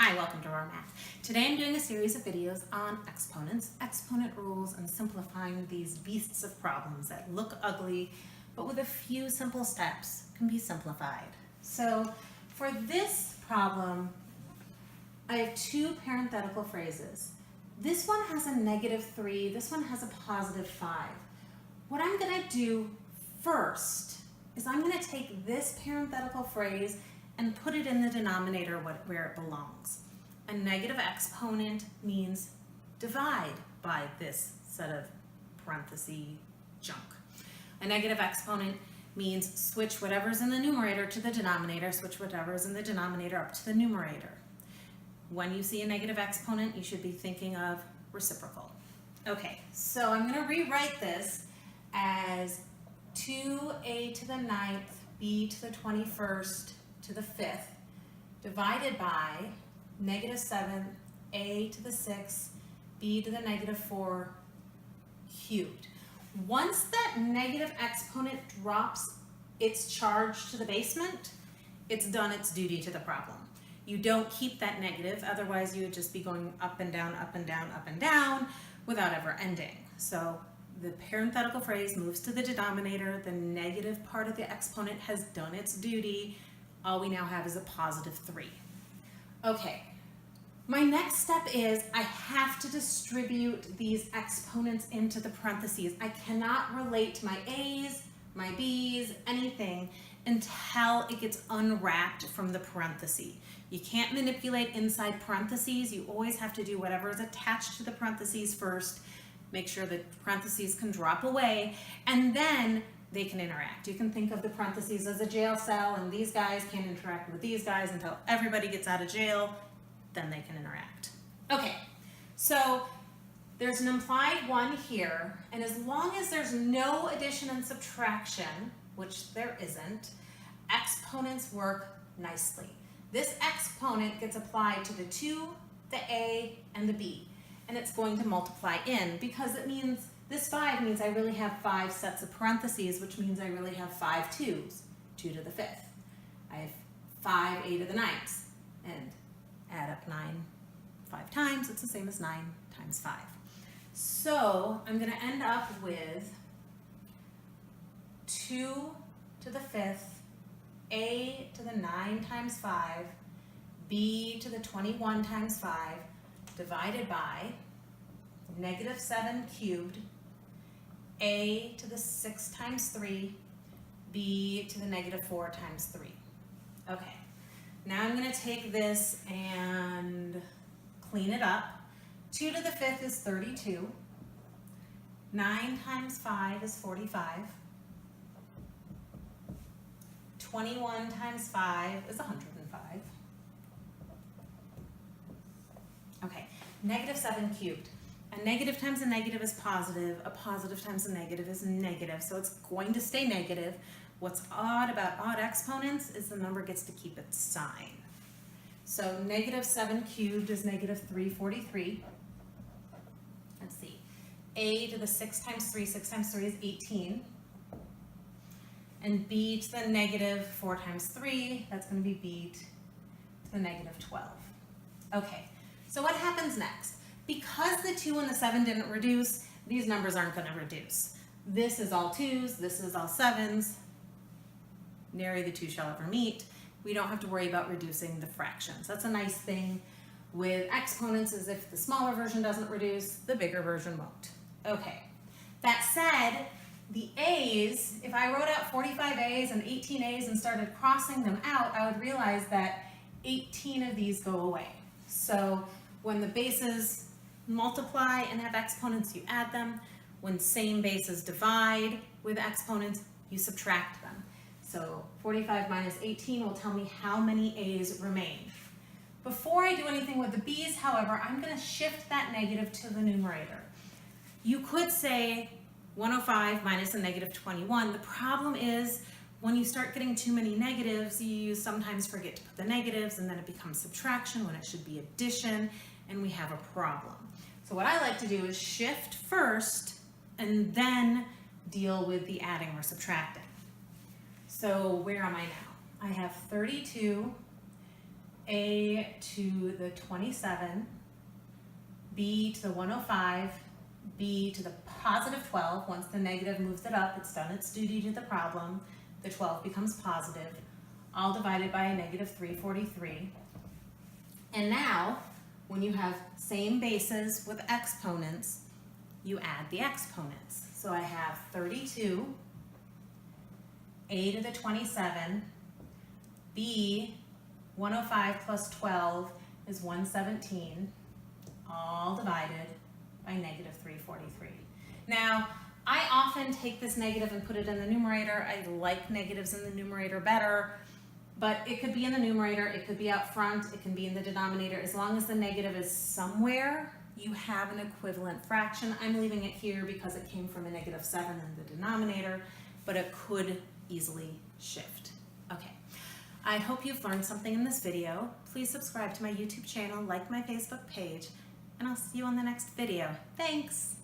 Hi, welcome to Raw Math. Today I'm doing a series of videos on exponents, exponent rules, and simplifying these beasts of problems that look ugly, but with a few simple steps can be simplified. So for this problem, I have two parenthetical phrases. This one has a -3, this one has a +5. What I'm going to do first is I'm going to take this parenthetical phrase and put it in the denominator where it belongs. A negative exponent means divide by this set of parenthesis junk. A negative exponent means switch whatever's in the numerator to the denominator, switch whatever's in the denominator up to the numerator. When you see a negative exponent, you should be thinking of reciprocal. Okay, so I'm going to rewrite this as 2a to the 9th, b to the 21st, to the 5th, divided by -7, a to the 6th, b to the -4 cubed. Once that negative exponent drops its charge to the basement, it's done its duty to the problem. You don't keep that negative, otherwise you would just be going up and down, up and down, up and down without ever ending. So the parenthetical phrase moves to the denominator, the negative part of the exponent has done its duty. All we now have is a +3. Okay, my next step is I have to distribute these exponents into the parentheses. I cannot relate my a's, my b's, anything until it gets unwrapped from the parentheses. You can't manipulate inside parentheses. You always have to do whatever is attached to the parentheses first. Make sure the parentheses can drop away, and then they can interact. You can think of the parentheses as a jail cell, and these guys can't interact with these guys until everybody gets out of jail, then they can interact. Okay, so there's an implied 1 here, and as long as there's no addition and subtraction, which there isn't, exponents work nicely. This exponent gets applied to the 2, the a, and the b, and it's going to multiply in because it means this 5 means I really have 5 sets of parentheses, which means I really have 5 2's, 2 to the 5th. I have 5 a to the 9th, and add up 9 5 times, it's the same as 9 times 5. So I'm going to end up with 2 to the 5th, a to the 9 times 5, b to the 21 times 5, divided by -7 cubed, a to the 6 times 3, b to the -4 times 3. Okay, now I'm going to take this and clean it up. 2 to the 5th is 32. 9 times 5 is 45. 21 times 5 is 105. Okay, -7 cubed. A negative times a negative is positive. A positive times a negative is negative. So it's going to stay negative. What's odd about odd exponents is the number gets to keep its sign. So -7 cubed is -343. Let's see. A to the 6 times 3, 6 times 3 is 18. And b to the -4 times 3, that's going to be b to the -12. Okay, so what happens next? Because the 2 and the 7 didn't reduce, these numbers aren't going to reduce. This is all 2's, this is all 7's. Nary the two shall ever meet. We don't have to worry about reducing the fractions. That's a nice thing with exponents, is if the smaller version doesn't reduce, the bigger version won't. Okay, that said, the a's, if I wrote out 45 a's and 18 a's and started crossing them out, I would realize that 18 of these go away. So when the bases multiply and have exponents, you add them. When same bases divide with exponents, you subtract them. So 45 minus 18 will tell me how many a's remain. Before I do anything with the b's, however, I'm going to shift that negative to the numerator. You could say 105 minus a -21. The problem is when you start getting too many negatives, you sometimes forget to put the negatives, and then it becomes subtraction when it should be addition, and we have a problem. So what I like to do is shift first and then deal with the adding or subtracting. So where am I now? I have 32 a to the 27, b to the 105, b to the positive 12. Once the negative moves it up, it's done its duty to the problem. The 12 becomes positive, all divided by a negative 343. And now, when you have same bases with exponents, you add the exponents. So I have 32, a to the 27, b, 105 plus 12 is 117, all divided by negative 343. Now, I often take this negative and put it in the numerator. I like negatives in the numerator better, but it could be in the numerator, it could be out front, it can be in the denominator. As long as the negative is somewhere, you have an equivalent fraction. I'm leaving it here because it came from a negative 7 in the denominator, but it could easily shift. Okay, I hope you've learned something in this video. Please subscribe to my YouTube channel, like my Facebook page, and I'll see you on the next video. Thanks!